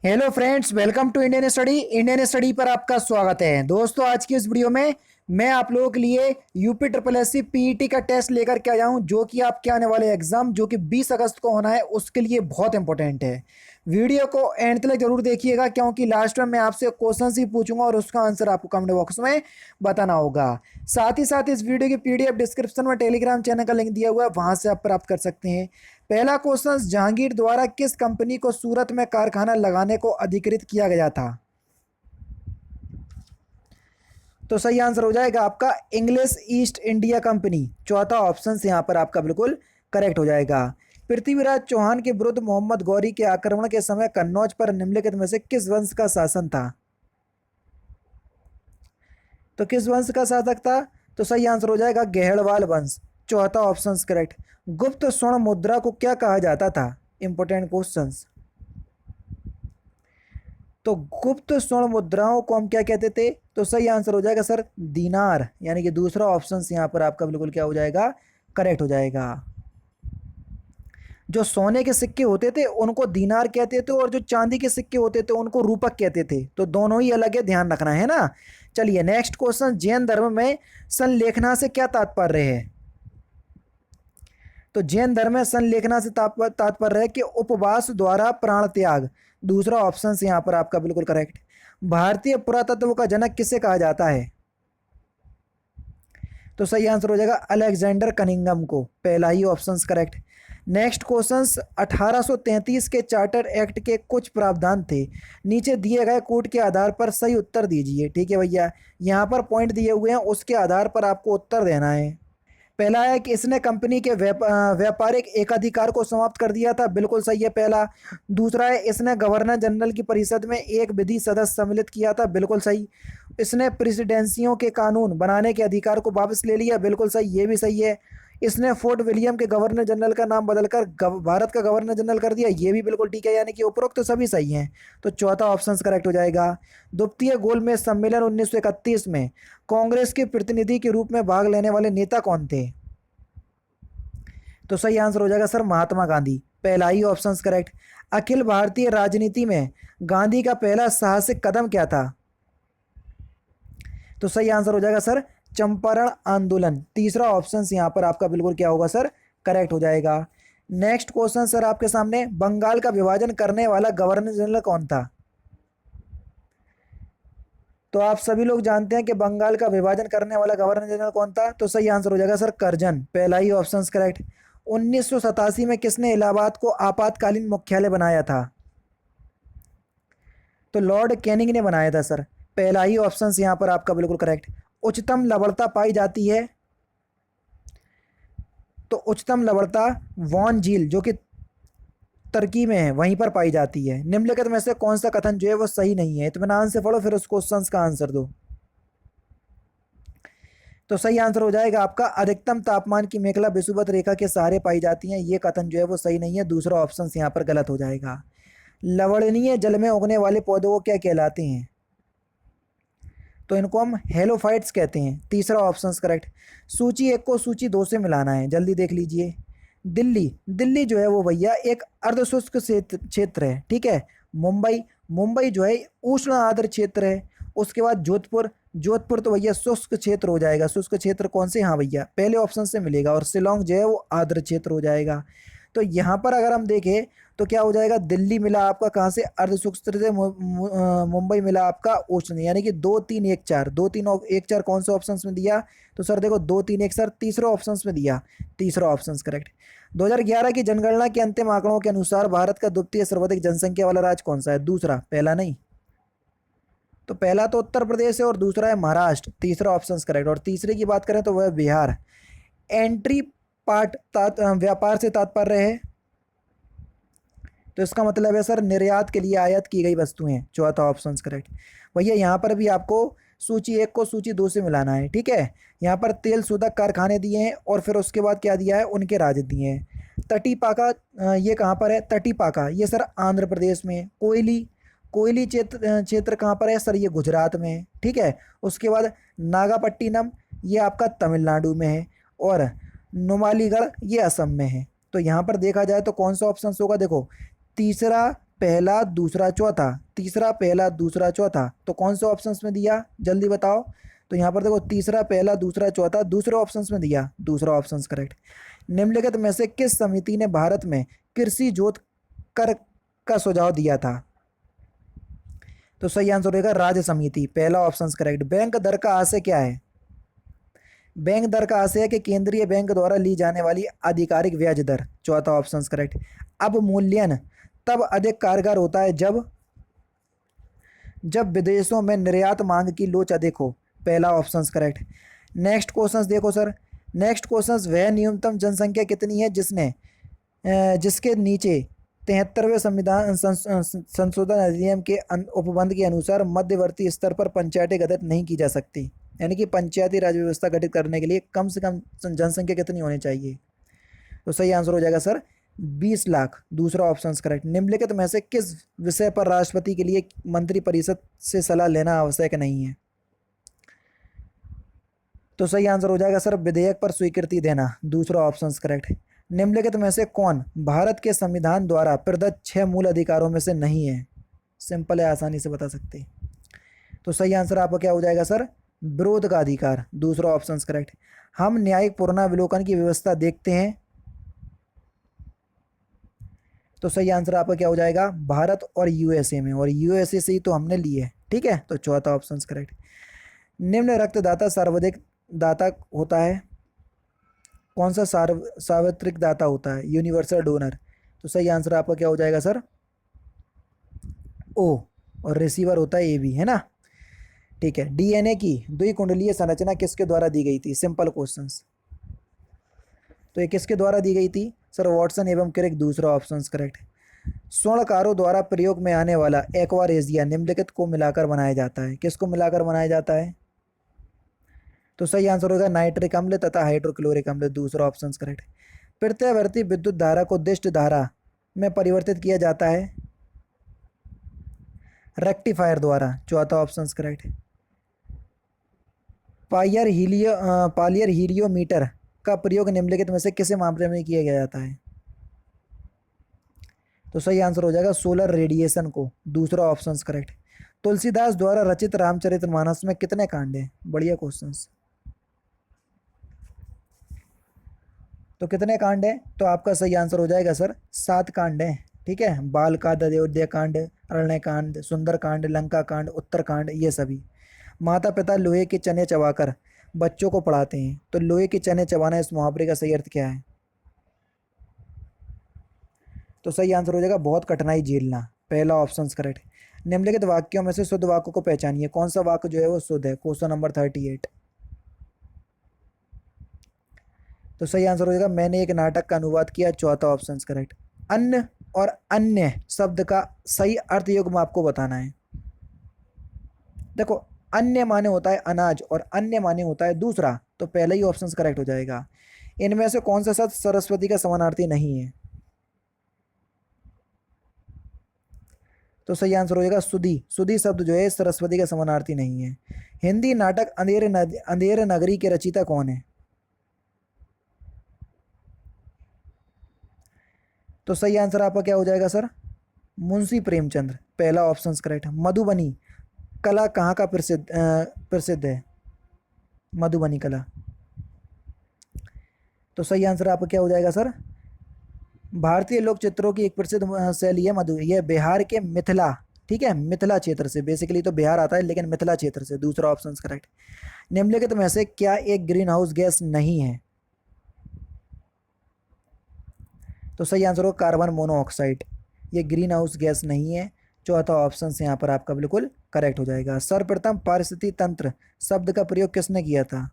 Hello friends, welcome to Indian study पर आपका स्वागत है। दोस्तों, आज की इस वीडियो में मैं आप लोगों के लिए UP triple S C PET का टेस्ट लेकर के आया हूं, जो कि आपके आने वाले एग्जाम जो कि 20 अगस्त को होना है उसके लिए बहुत इंपॉर्टेंट है। वीडियो को एंड तक जरूर देखिएगा, क्योंकि लास्ट में मैं आपसे क्वेश्चन ही पूछूंगा और उसका आंसर आपको कमेंट बॉक्स में बताना होगा। साथ ही साथ इस वीडियो की पीडीएफ डिस्क्रिप्शन में टेलीग्राम चैनल का लिंक दिया हुआ है, वहां से आप प्राप्त कर सकते हैं। पहला क्वेश्चन, जहांगीर द्वारा किस कंपनी को सूरत में कारखाना लगाने को अधिकृत किया गया था? तो सही आंसर हो जाएगा आपका इंग्लिश ईस्ट इंडिया कंपनी। चौथा ऑप्शन यहां पर आपका बिल्कुल करेक्ट हो जाएगा। पृथ्वीराज चौहान के विरुद्ध मोहम्मद गौरी के आक्रमण के समय कन्नौज पर निम्नलिखित में से किस वंश का शासन था? तो किस वंश का शासक था? तो सही आंसर हो जाएगा गेहड़वाल वंश। चौथा ऑप्शन करेक्ट। गुप्त स्वर्ण मुद्रा को क्या कहा जाता था? Important questions. तो गुप्त स्वर्ण मुद्राओं को हम क्या कहते थे? तो सही आंसर हो जाएगा सर दीनार, यानी कि दूसरा ऑप्शन यहां पर आपका बिल्कुल क्या हो जाएगा? करेक्ट हो जाएगा। जो सोने के सिक्के होते थे उनको दीनार कहते थे, और जो चांदी के सिक्के होते थे उनको रूपक कहते थे। तो दोनों ही अलग है, ध्यान रखना है ना। चलिए नेक्स्ट क्वेश्चन, जैन धर्म में संलेखना से क्या तात्पर्य है? तो जैन धर्म में संलेखना से तात्पर्य है कि उपवास द्वारा प्राण त्याग। दूसरा ऑप्शन यहाँ पर आपका बिल्कुल करेक्ट। भारतीय पुरातत्व का जनक किसे कहा जाता है? तो सही आंसर हो जाएगा अलेक्जेंडर कनिंगम को। पहला ही ऑप्शन करेक्ट। नेक्स्ट क्वेश्चन, 1833 के चार्टर एक्ट के कुछ प्रावधान थे, नीचे दिए गए कोड के आधार पर सही उत्तर दीजिए। ठीक है भैया, यहाँ पर पॉइंट दिए हुए हैं, उसके आधार पर आपको उत्तर देना है। पहला है कि इसने कंपनी के व्यापारिक एकाधिकार को समाप्त कर दिया था। बिल्कुल सही है पहला। दूसरा है इसने गवर्नर जनरल की परिषद में एक विधि सदस्य सम्मिलित किया था। बिल्कुल सही। इसने प्रेसिडेंसियों के कानून बनाने के अधिकार को वापस ले लिया। बिल्कुल सही, ये भी सही है। इसने फोर्ट विलियम के गवर्नर जनरल का नाम बदलकर भारत का गवर्नर जनरल कर दिया। ये भी बिल्कुल ठीक है, यानी कि उपरोक्त तो सभी सही हैं। तो चौथा ऑप्शन करेक्ट हो जाएगा। द्वितीय गोलमेज सम्मेलन 1931 में कांग्रेस के प्रतिनिधि के रूप में भाग लेने वाले नेता कौन थे? तो सही आंसर हो जाएगा सर महात्मा गांधी। पहला ही ऑप्शन करेक्ट। अखिल भारतीय राजनीति में गांधी का पहला साहसिक कदम क्या था? तो सही आंसर हो जाएगा सर चंपारण आंदोलन। तीसरा ऑप्शन यहां पर आपका बिल्कुल क्या होगा सर? करेक्ट हो जाएगा। नेक्स्ट क्वेश्चन सर आपके सामने, बंगाल का विभाजन करने वाला गवर्नर जनरल कौन था? तो आप सभी लोग जानते हैं कि बंगाल का विभाजन करने वाला गवर्नर जनरल कौन था? तो सही आंसर हो जाएगा सर करजन। पहला ही ऑप्शन करेक्ट। 1987 में किसने इलाहाबाद को आपातकालीन मुख्यालय बनाया था? तो लॉर्ड कैनिंग ने बनाया था सर। पहला ही ऑप्शन यहां पर आपका बिल्कुल करेक्ट। उच्चतम लवणता पाई जाती है, तो उच्चतम लवणता वॉन झील जो कि तुर्की में है वहीं पर पाई जाती है। निम्नलिखित में से कौन सा कथन जो है वो सही नहीं है? इत्मीनान से पढ़ो फिर उस क्वेश्चन का आंसर दो। तो सही आंसर हो जाएगा आपका अधिकतम तापमान की मेखला विषुवत रेखा के सहारे पाई जाती है। ये कथन जो है वो सही नहीं है। दूसरा ऑप्शन यहाँ पर गलत हो जाएगा। लवणीय जल में उगने वाले पौधों को क्या कहलाते हैं? तो इनको हम हेलोफाइट्स कहते हैं। तीसरा ऑप्शन करेक्ट। सूची एक को सूची दो से मिलाना है, जल्दी देख लीजिए। दिल्ली दिल्ली जो है वो भैया एक अर्धशुष्क क्षेत्र है। ठीक है। मुंबई मुंबई जो है उष्ण आर्द्र क्षेत्र है। उसके बाद जोधपुर जोधपुर तो भैया शुष्क क्षेत्र हो जाएगा। शुष्क क्षेत्र कौन से? हाँ भैया पहले ऑप्शन से मिलेगा। और शिलोंग जो है वो आर्द्र क्षेत्र हो जाएगा। तो यहाँ पर अगर हम देखें तो क्या हो जाएगा? दिल्ली मिला आपका कहाँ से? अर्धशुष्क से। मुंबई मिला आपका उष्ण, यानी कि 2 3 1 4। 2 3 1 4 कौन से ऑप्शन में दिया? तो सर देखो 2 3 1 सर तीसरे ऑप्शन में दिया। तीसरा ऑप्शन करेक्ट। 2011 की जनगणना के अंतिम आंकड़ों के अनुसार भारत का द्वितीय सर्वाधिक जनसंख्या वाला राज्य कौन सा है? दूसरा, पहला नहीं। तो पहला तो उत्तर प्रदेश है और दूसरा है महाराष्ट्र। तीसरा ऑप्शन करेक्ट। और तीसरे की बात करें तो वह बिहार। एंट्री पार्ट व्यापार से तात्पर्य है, तो इसका मतलब है सर निर्यात के लिए आयात की गई वस्तुएं। चौथा ऑप्शन करेक्ट। भैया यहाँ पर भी आपको सूची एक को सूची दो से मिलाना है। ठीक है। यहाँ पर तेल शोधक कारखाने दिए हैं और फिर उसके बाद क्या दिया है? उनके राज्य दिए हैं। तटीपाका ये कहाँ पर है? तटीपाका ये सर आंध्र प्रदेश में है। कोयली कोयली क्षेत्र क्षेत्र कहाँ पर है सर? ये गुजरात में है। ठीक है। उसके बाद नागापट्टिनम ये आपका तमिलनाडु में है। और नुमालीगढ़ ये असम में है। तो यहाँ पर देखा जाए तो कौन सा ऑप्शन होगा? देखो तीसरा, पहला दूसरा चौथा, तीसरा पहला दूसरा चौथा, तो कौन से ऑप्शंस में दिया जल्दी बताओ। तो यहाँ पर देखो तीसरा पहला दूसरा चौथा दूसरे ऑप्शंस में दिया, दूसरा ऑप्शंस करेक्ट। निम्नलिखित में से किस समिति ने भारत में कृषि जोत कर का सुझाव दिया था। तो सही आंसर होगा राज्य समिति, पहला ऑप्शन करेक्ट। बैंक दर का आशय क्या है। बैंक दर का आशय है कि केंद्रीय बैंक द्वारा ली जाने वाली आधिकारिक ब्याज दर, चौथा ऑप्शन करेक्ट। अब मूल्यन तब अधिक कारगर होता है जब विदेशों में निर्यात मांग की लोच अधिक हो, पहला ऑप्शन करेक्ट। नेक्स्ट क्वेश्चन देखो सर, नेक्स्ट क्वेश्चन वह न्यूनतम जनसंख्या कितनी है जिसके नीचे 73वें संविधान संशोधन अधिनियम के उपबंध के अनुसार मध्यवर्ती स्तर पर पंचायतें गठित नहीं की जा सकती। यानी कि पंचायती राज व्यवस्था गठित करने के लिए कम से कम जनसंख्या कितनी होनी चाहिए। तो सही आंसर हो जाएगा सर 20 लाख, दूसरा ऑप्शन करेक्ट। निम्नलिखित में से किस विषय पर राष्ट्रपति के लिए मंत्रिपरिषद से सलाह लेना आवश्यक नहीं है। तो सही आंसर हो जाएगा सर विधेयक पर स्वीकृति देना, दूसरा ऑप्शन करेक्ट। निम्नलिखित में से कौन भारत के संविधान द्वारा प्रदत्त 6 मूल अधिकारों में से नहीं है। सिंपल है, आसानी से बता सकते। तो सही आंसर आपका क्या हो जाएगा सर विरोध का अधिकार, दूसरा ऑप्शन करेक्ट। हम न्यायिक पुनरावलोकन की व्यवस्था देखते हैं। तो सही आंसर आपका क्या हो जाएगा भारत और यूएसए में, और यूएसए से ही तो हमने लिए, ठीक है। तो चौथा ऑप्शन करेक्ट। निम्न रक्तदाता सर्वाधिक दाता होता है, कौन सा सार्वत्रिक दाता होता है, यूनिवर्सल डोनर। तो सही आंसर आपका क्या हो जाएगा सर ओ, और रिसीवर होता है ए बी, है ना, ठीक है। डीएनए की द्विकुंडलीय संरचना किसके द्वारा दी गई थी, सिंपल क्वेश्चंस। तो ये किसके द्वारा दी गई थी सर वॉटसन एवं क्रिक, दूसरा ऑप्शन करेक्ट। स्वर्णकारों द्वारा प्रयोग में आने वाला एक्वारेजिया निम्नलिखित को मिलाकर बनाया जाता है, किसको मिलाकर बनाया जाता है। तो सही आंसर होगा नाइट्रिक अम्ल तथा हाइड्रोक्लोरिक अम्ल, दूसरा ऑप्शन करेक्ट। प्रत्यावर्ती विद्युत धारा को दिष्ट धारा में परिवर्तित किया जाता है रेक्टिफायर द्वारा, चौथा ऑप्शन करेक्ट। पालियर हीलियोमीटर का प्रयोग निम्नलिखित में से किस मामले में किया गया जाता है। तो सही आंसर हो जाएगा सोलर रेडिएशन को, दूसरा ऑप्शन करेक्ट। तुलसीदास द्वारा रचित रामचरितमानस में कितने कांड हैं, बढ़िया क्वेश्चन। तो कितने कांड हैं, तो आपका सही आंसर हो जाएगा सर 7 कांड हैं, ठीक है। बाल कांड, अयोध्या कांड, अरण्य कांड, सुंदर कांड, लंका कांड, उत्तर कांड, ये सभी। माता पिता लोहे के चने चबाकर बच्चों को पढ़ाते हैं, तो लोहे के चने चबाना इस मुहावरे का सही अर्थ क्या है। तो सही आंसर हो जाएगा बहुत कठिनाई झेलना, पहला ऑप्शन करेक्ट। निम्नलिखित वाक्यों में से शुद्ध वाक्य को पहचानिए, कौन सा वाक्य जो है वो शुद्ध है, क्वेश्चन नंबर 38। तो सही आंसर हो जाएगा मैंने एक नाटक का अनुवाद किया, चौथा ऑप्शन करेक्ट। अन्य और अन्य शब्द का सही अर्थ युग्म आपको बताना है। देखो अन्य माने होता है अनाज और अन्य माने होता है दूसरा, तो पहला ही ऑप्शन करेक्ट हो जाएगा। इनमें से कौन सा शब्द सरस्वती का समानार्थी नहीं है। तो सही आंसर हो जाएगा सुधी, सुधी शब्द जो है सरस्वती का समानार्थी नहीं है। हिंदी नाटक अंधेर नगरी के रचयिता कौन है। तो सही आंसर आपका क्या हो जाएगा सर मुंशी प्रेमचंद्र, पहला ऑप्शन करेक्ट। मधुबनी कला कहाँ का प्रसिद्ध है, मधुबनी कला। तो सही आंसर आपका क्या हो जाएगा सर भारतीय लोक चित्रों की एक प्रसिद्ध शैली है मधु, यह बिहार के मिथिला, ठीक है, मिथिला क्षेत्र से, बेसिकली तो बिहार आता है लेकिन मिथिला क्षेत्र से, दूसरा ऑप्शन करेक्ट। निम्नलिखित में से क्या एक ग्रीन हाउस गैस नहीं है। तो सही आंसर हो कार्बन मोनोऑक्साइड, ये ग्रीन हाउस गैस नहीं है, चौथा ऑप्शन यहाँ पर आपका बिल्कुल करेक्ट हो जाएगा। सर्वप्रथम पारिस्थितिकी तंत्र शब्द का प्रयोग किसने किया था।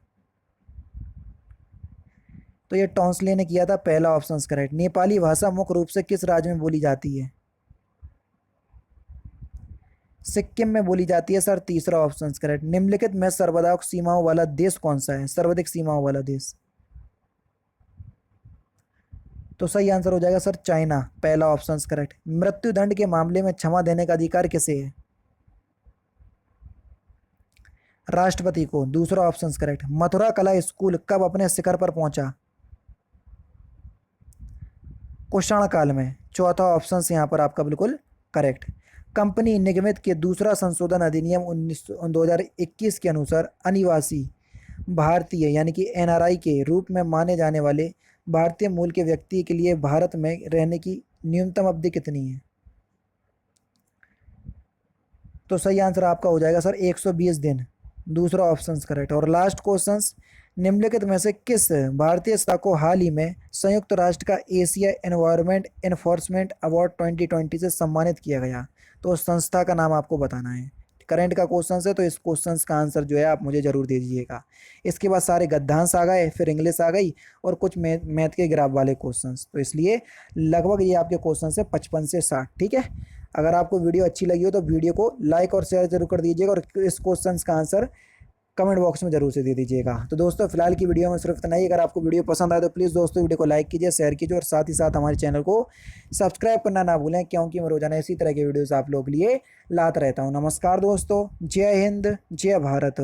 तो ये टॉन्सले ने किया था, पहला ऑप्शन करेक्ट। नेपाली भाषा मुख्य रूप से किस राज्य में बोली जाती है। सिक्किम में बोली जाती है सर, तीसरा ऑप्शन करेक्ट। निम्नलिखित में सर्वाधिक सीमाओं वाला देश कौन सा है, सर्वाधिक सीमाओं वाला देश। तो सही आंसर हो जाएगा सर चाइना, पहला ऑप्शन करेक्ट। मृत्युदंड के मामले में क्षमा देने का अधिकार किसे है, राष्ट्रपति को, दूसरा ऑप्शन करेक्ट। मथुरा कला स्कूल कब अपने शिखर पर पहुंचा, कुषाण काल में, चौथा ऑप्शन यहाँ पर आपका बिल्कुल करेक्ट। कंपनी निगमित के दूसरा संशोधन अधिनियम 2021 के अनुसार अनिवासी भारतीय यानी कि एनआरआई के रूप में माने जाने वाले भारतीय मूल के व्यक्ति के लिए भारत में रहने की न्यूनतम अवधि कितनी है? तो सही आंसर आपका हो जाएगा सर 120 दिन। दूसरा ऑप्शन करेक्ट। और लास्ट क्वेश्चन, निम्नलिखित में से किस भारतीय संस्था को हाल ही में संयुक्त राष्ट्र का एशिया एनवायरनमेंट एनफोर्समेंट अवार्ड 2020 से सम्मानित किया गया? तो उस संस्था का नाम आपको बताना है। करंट का क्वेश्चन है तो इस क्वेश्चन का आंसर जो है आप मुझे जरूर दे दीजिएगा। इसके बाद सारे गद्यांश आ गए, फिर इंग्लिश आ गई और कुछ मैथ के ग्राफ वाले क्वेश्चन, तो इसलिए लगभग ये आपके क्वेश्चन है 55 से 60। ठीक है, अगर आपको वीडियो अच्छी लगी हो तो वीडियो को लाइक और शेयर जरूर कर दीजिएगा और इस क्वेश्चन का आंसर कमेंट बॉक्स में जरूर से दे दीजिएगा। तो दोस्तों फिलहाल की वीडियो में सिर्फ इतना ही। अगर आपको वीडियो पसंद आए तो प्लीज़ दोस्तों वीडियो को लाइक कीजिए, शेयर कीजिए और साथ ही साथ हमारे चैनल को सब्सक्राइब करना ना भूलें, क्योंकि मैं रोजाना इसी तरह के वीडियोस आप लोग के लिए लाता रहता हूँ। नमस्कार दोस्तों, जय हिंद, जय भारत।